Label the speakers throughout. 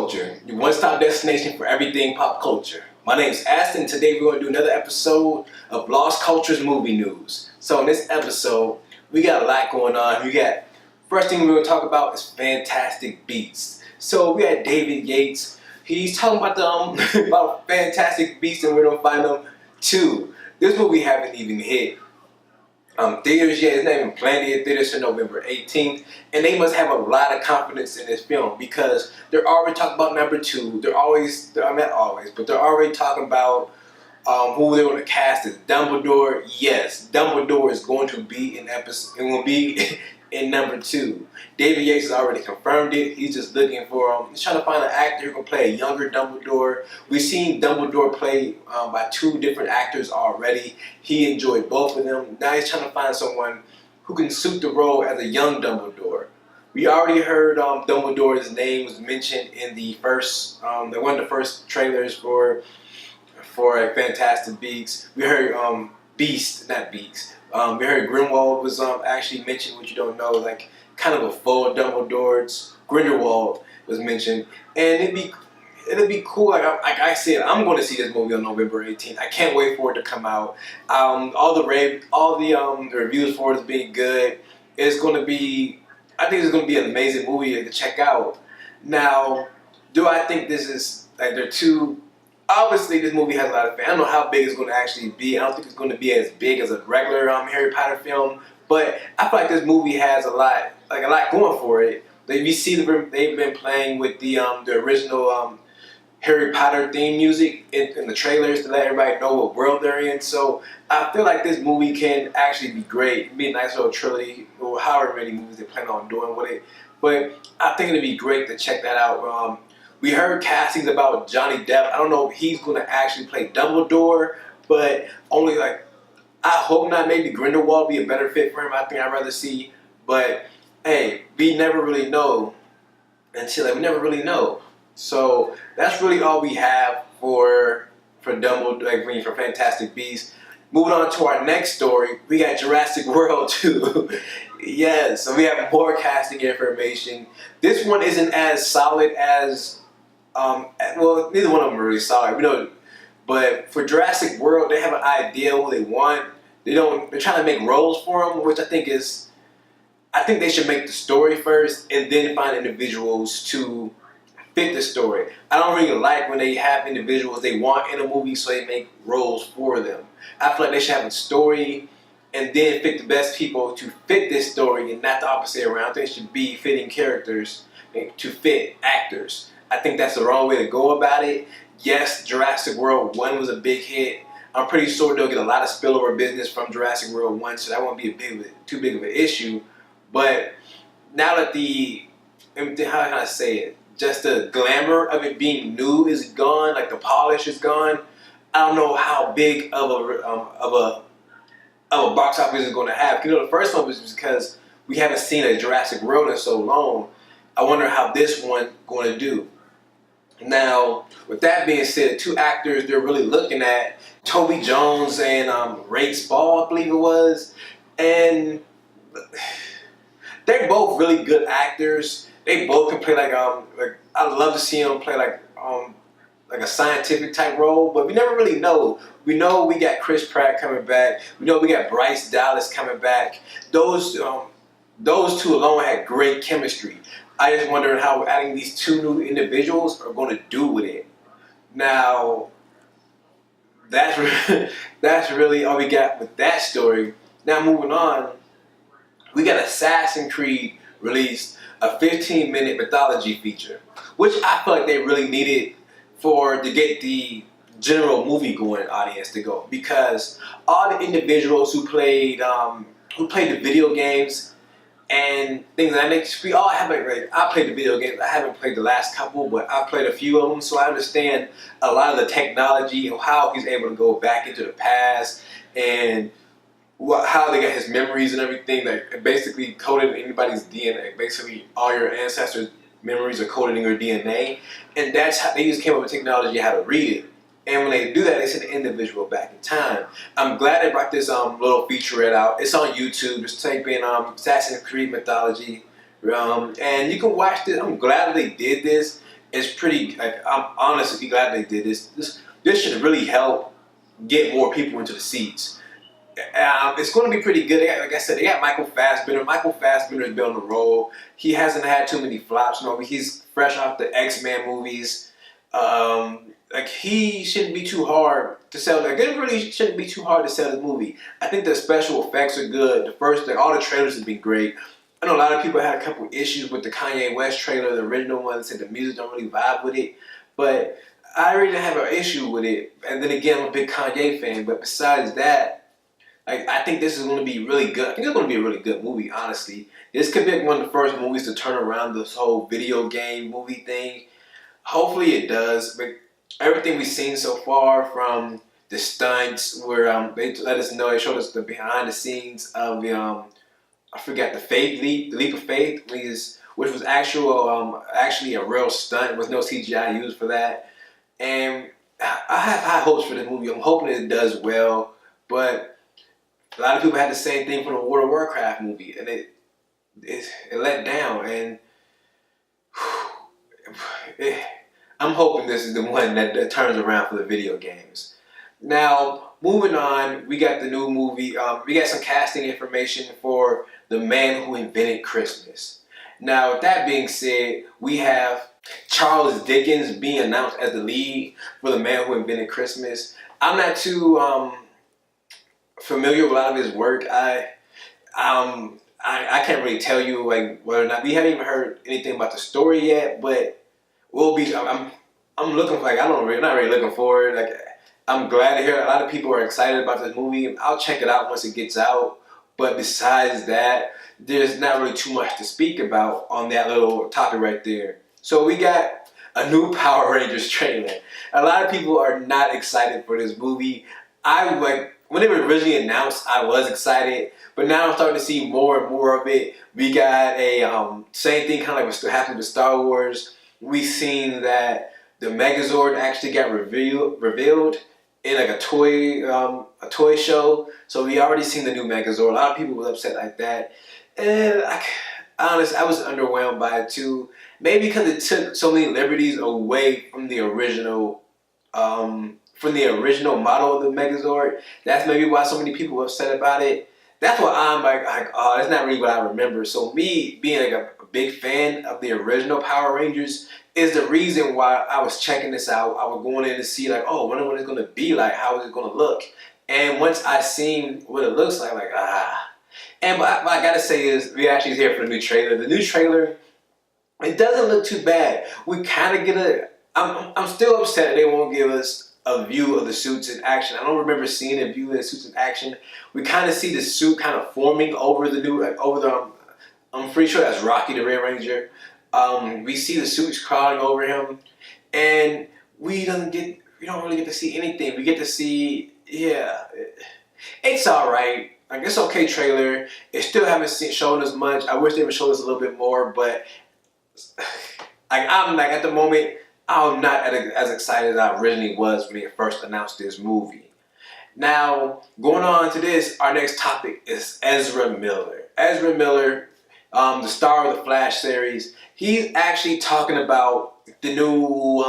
Speaker 1: culture, your one-stop destination for everything pop culture. My name's Aston. Today we're going to do another episode of Lost Cultures Movie News. So in this episode, we got a lot going on. First thing we're going to talk about is Fantastic Beasts. So we had David Yates. He's talking about the about Fantastic Beasts and Where to Find Them 2. This movie haven't even hit theaters yet. It's not even planned yet. Theaters for November 18th, and they must have a lot of confidence in this film because they're already talking about number 2. They're not always, but they're already talking about who they're going to cast as Dumbledore. Yes, Dumbledore is going to be in episode. It will be in number 2. David Yates has already confirmed it. He's just looking for he's trying to find an actor who can play a younger Dumbledore. We've seen Dumbledore played by 2 different actors already. He enjoyed both of them. Now he's trying to find someone who can suit the role as a young Dumbledore. We already heard Dumbledore's name was mentioned in the first, one of the first trailers for Fantastic Beasts. We heard Beast, not Beaks. We heard Grindelwald was actually mentioned, which you don't know, like kind of a full Dumbledore's. Grindelwald was mentioned, and it'd be cool. Like I said, I'm going to see this movie on November 18th. I can't wait for it to come out. All the reviews for it is being good. It's going to be, I think it's going to be an amazing movie to check out. Now, do I think this is like they're too? Obviously, this movie has a lot of fans. I don't know how big it's going to actually be. I don't think it's going to be as big as a regular Harry Potter film. But I feel like this movie has a lot going for it. Like you see, they've been playing with the original Harry Potter theme music in the trailers to let everybody know what world they're in. So I feel like this movie can actually be great. It'd be a nice little trilogy, or however many movies they plan on doing with it. But I think it'd be great to check that out. We heard castings about Johnny Depp. I don't know if he's going to actually play Dumbledore, but only like, I hope not. Maybe Grindelwald be a better fit for him. I think I'd rather see. But hey, we never really know we never really know. So that's really all we have for Dumbledore, for Fantastic Beasts. Moving on to our next story, we got Jurassic World 2. Yes, so we have more casting information. This one isn't as solid as well, neither one of them are really solid. We know, but for Jurassic World, they have an idea what they want. They're trying to make roles for them, which I think they should make the story first and then find individuals to fit the story. I don't really like when they have individuals they want in a movie, so they make roles for them. I feel like they should have a story and then pick the best people to fit this story and not the opposite around. I think it should be fitting characters to fit actors. I think that's the wrong way to go about it. Yes, Jurassic World 1 was a big hit. I'm pretty sure they'll get a lot of spillover business from Jurassic World 1, so that won't be too big of an issue. But now that how can I say it? Just the glamour of it being new is gone, like the polish is gone. I don't know how big of a box office it's going to have. You know, the first one was because we haven't seen a Jurassic World in so long. I wonder how this one going to do. Now, with that being said, 2 actors they're really looking at, Toby Jones and Ray Spall, I believe it was, and they're both really good actors. They both can play like I'd love to see them play like a scientific type role, but we never really know. We know we got Chris Pratt coming back. We know we got Bryce Dallas coming back. Those 2 alone had great chemistry. I just wonder how adding these 2 new individuals are going to do with it. Now, that's really all we got with that story. Now moving on, we got Assassin's Creed released a 15-minute mythology feature, which I feel like they really needed to get the general movie-going audience to go, because all the individuals who played the video games and things like that, we all haven't read. I played the video games. I haven't played the last couple, but I played a few of them, so I understand a lot of the technology and how he's able to go back into the past and how they got his memories and everything. Like basically coded in anybody's DNA. Basically, all your ancestors' memories are coded in your DNA, and that's how they just came up with technology how to read it. And when they do that, they send the individual back in time. I'm glad they brought this little featurette out. It's on YouTube. Just type in Assassin's Creed mythology, and you can watch this. I'm glad they did this. it's pretty. Like, I'm honestly glad they did this. This should really help get more people into the seats. It's going to be pretty good. Like I said, they got Michael Fassbender. Michael Fassbender has been on the roll. He hasn't had too many flops. You know, he's fresh off the X-Men movies. Like, he shouldn't be too hard to sell. Like, it really shouldn't be too hard to sell this movie. I think the special effects are good. All the trailers have been great. I know a lot of people had a couple issues with the Kanye West trailer, the original one, said the music don't really vibe with it. But I really didn't have an issue with it. And then again, I'm a big Kanye fan. But besides that, like, I think this is going to be really good. I think it's going to be a really good movie, honestly. This could be one of the first movies to turn around this whole video game movie thing. Hopefully it does. But everything we've seen so far, from the stunts where they let us know, they showed us the behind the scenes of the I forgot, the leap of faith, which was actually a real stunt with no CGI used for that. And I have high hopes for this movie. I'm hoping it does well, but a lot of people had the same thing for the World of Warcraft movie, and it let down. And I'm hoping this is the one that turns around for the video games. Now, moving on, we got the new movie. We got some casting information for The Man Who Invented Christmas. Now, with that being said, we have Charles Dickens being announced as the lead for The Man Who Invented Christmas. I'm not too familiar with a lot of his work. I can't really tell you like whether or not, we haven't even heard anything about the story yet, but I'm looking for, like, I'm not really looking forward. Like, I'm glad to hear a lot of people are excited about this movie. I'll check it out once it gets out. But besides that, there's not really too much to speak about on that little topic right there. So we got a new Power Rangers trailer. A lot of people are not excited for this movie. When it was originally announced, I was excited, but now I'm starting to see more and more of it. We got a same thing kind of like what happened with Star Wars. We seen that the Megazord actually got revealed in like a toy show. So we already seen the new Megazord. A lot of people were upset like that, and honestly, I was underwhelmed by it too. Maybe because it took so many liberties away from the original model of the Megazord. That's maybe why so many people were upset about it. That's why I'm like, oh, that's not really what I remember. So me being like a big fan of the original Power Rangers is the reason why I was checking this out. I was going in to see, like, oh, I wonder what it's going to be like. How is it going to look? And once I seen what it looks like, And what I got to say is, we actually here for the new trailer. The new trailer, it doesn't look too bad. We kind of get I'm still upset that they won't give us a view of the suits in action. I don't remember seeing a view of the suits in action. We kind of see the suit kind of forming over the I'm pretty sure that's Rocky the Red Ranger. We see the suits crawling over him, and we don't really get to see anything. We get to see, it's all right. Like, it's okay trailer. It still haven't shown us much. I wish they would show us a little bit more, but I'm like, at the moment, I'm not as excited as I originally was when they first announced this movie. Now, going on to this, our next topic is Ezra Miller. Ezra Miller, the star of the Flash series, he's actually talking about the new,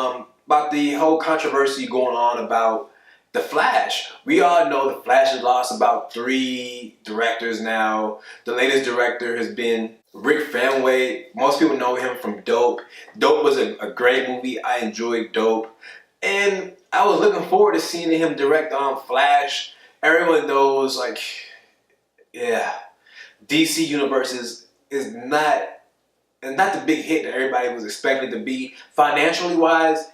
Speaker 1: about the whole controversy going on about the Flash. We all know the Flash has lost about 3 directors now. The latest director has been Rick Famuyiwa. Most people know him from Dope. Dope was a great movie. I enjoyed Dope. And I was looking forward to seeing him direct on Flash. Everyone knows, like, DC Universe is not the big hit that everybody was expecting it to be. Financial wise,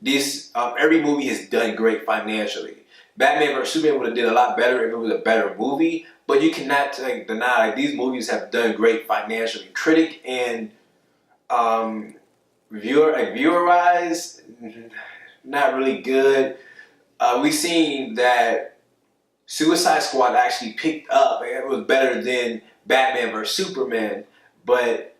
Speaker 1: this every movie has done great financially. Batman vs Superman would have did a lot better if it was a better movie, but you cannot deny, like, these movies have done great financially. Critic and viewer wise, not really good. We seen that Suicide Squad actually picked up. It was better than Batman vs Superman, but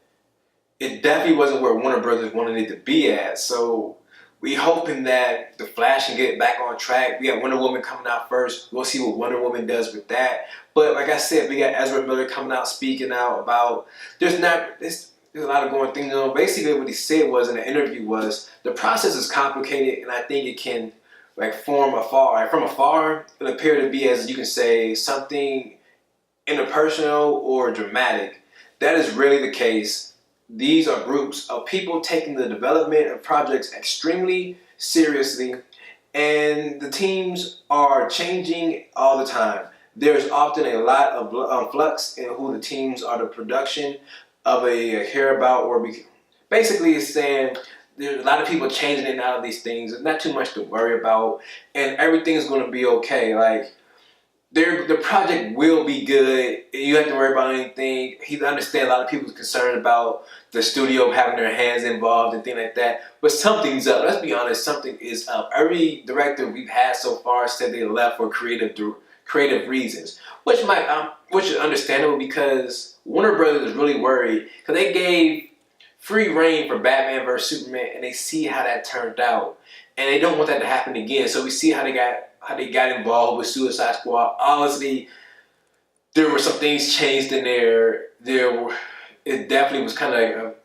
Speaker 1: it definitely wasn't where Warner Brothers wanted it to be at. So we hoping that the Flash can get back on track. We got Wonder Woman coming out first. We'll see what Wonder Woman does with that. But like I said, we got Ezra Miller coming out, speaking out about there's a lot of going things on. Basically, what he said was in the interview was the process is complicated, and I think it can like form afar. Like, from afar, it'll appear to be, as you can say, something interpersonal or dramatic. That is really the case. These are groups of people taking the development of projects extremely seriously, and the teams are changing all the time. There's often a lot of flux in who the teams are. The production of a care about, or basically it's saying there's a lot of people changing in and out of these things. There's not too much to worry about, and everything is going to be okay. Like, the project will be good. You don't have to worry about anything. He understands a lot of people's concerned about the studio having their hands involved and things like that. But something's up. Let's be honest, something is up. Every director we've had so far said they left for creative reasons, which is understandable because Warner Brothers is really worried because they gave free reign for Batman vs Superman, and they see how that turned out, and they don't want that to happen again. So we see how they got involved with Suicide Squad. Honestly, there were some things changed in there. It definitely was kind of like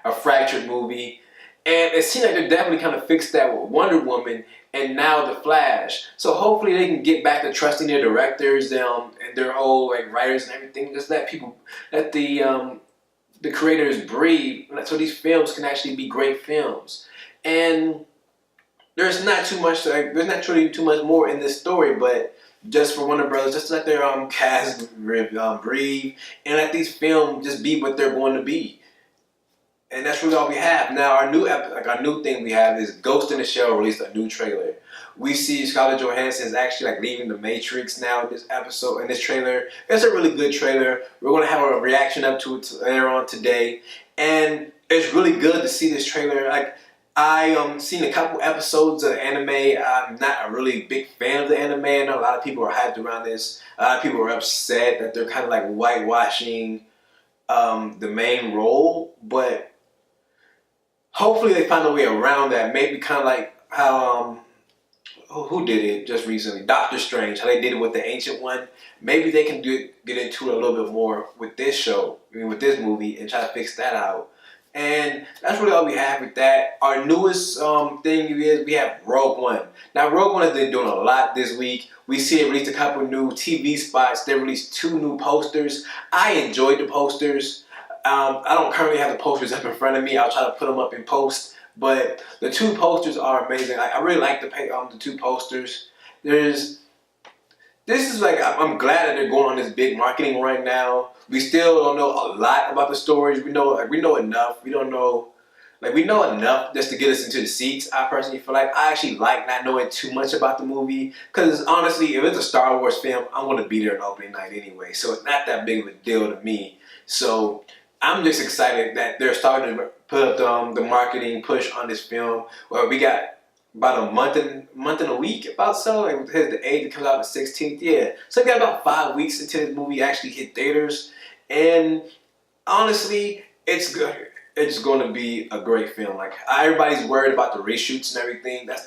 Speaker 1: a fractured movie, and it seemed like they definitely kind of fixed that with Wonder Woman and now The Flash. So hopefully they can get back to trusting their directors and their whole like writers and everything. Just let the creators breathe, so these films can actually be great films. And there's not really too much more in this story, but just for Warner Brothers, just to let their cast breathe and let these films just be what they're going to be. And that's really all we have. Now our new thing we have is Ghost in the Shell released a new trailer. We see Scarlett Johansson is actually like leaving the Matrix now in this trailer. It's a really good trailer. We're gonna have a reaction up to it later on today. And it's really good to see this trailer. Like, I seen a couple episodes of anime. I'm not a really big fan of the anime. I know a lot of people are hyped around this. A lot of people are upset that they're kind of like whitewashing the main role, but hopefully they find a way around that. Maybe kind of like how who did it just recently? Doctor Strange, how they did it with the Ancient One. Maybe they can get into it a little bit more with this show, with this movie, and try to fix that out. And that's really all we have with that. Our newest thing is we have Rogue One. Now, Rogue One has been doing a lot this week. We see it released a couple new TV spots. They released 2 new posters. I enjoyed the posters. I don't currently have the posters up in front of me. I'll try to put them up in post. But the 2 posters are amazing. I really like the 2 posters. I'm glad that they're going on this big marketing right now. We still don't know a lot about the stories. We know enough. We know enough just to get us into the seats. I personally feel like I actually like not knowing too much about the movie, because honestly, if it's a Star Wars film, I'm going to be there on opening night anyway. So it's not that big of a deal to me. So I'm just excited that they're starting to put up the marketing push on this film. Well, we got about a month and a week, about so. Like, the 8th, it comes out on the 16th. Yeah, so we got about 5 weeks until this movie actually hit theaters. And honestly, it's good. It's going to be a great film. Like, everybody's worried about the reshoots and everything. That's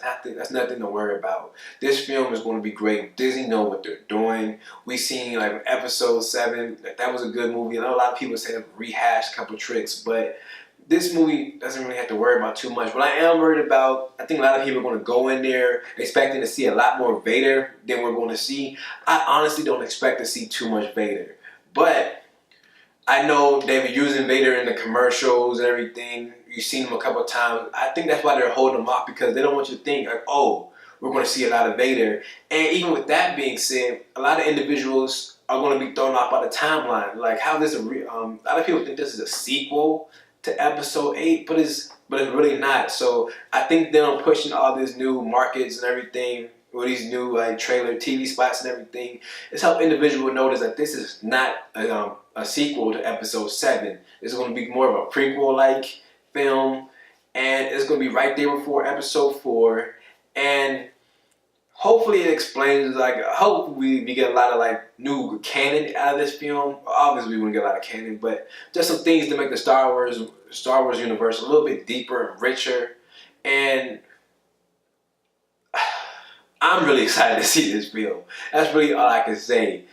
Speaker 1: nothing to worry about. This film is going to be great. Disney know what they're doing. We seen like episode 7. That was a good movie. I know a lot of people say they've rehashed a couple tricks, but this movie doesn't really have to worry about too much. What I am worried about, I think a lot of people are going to go in there expecting to see a lot more Vader than we're going to see. I honestly don't expect to see too much Vader, but I know they've been using Vader in the commercials and everything. You've seen him a couple of times. I think that's why they're holding him off, because they don't want you to think like, oh, we're going to see a lot of Vader. And even with that being said, a lot of individuals are going to be thrown off by the timeline. Like, how this a lot of people think this is a sequel to episode 8, but it's really not. So I think them pushing all these new markets and everything, or these new like trailer TV spots and everything, it's help individuals notice that this is not a sequel to episode 7. It's going to be more of a prequel like film, and it's going to be right there before episode 4. And hopefully it explains, like, hopefully we get a lot of like new canon out of this film. Obviously we wouldn't get a lot of canon, but just some things to make the Star Wars universe a little bit deeper and richer. And I'm really excited to see this film. That's really all I can say.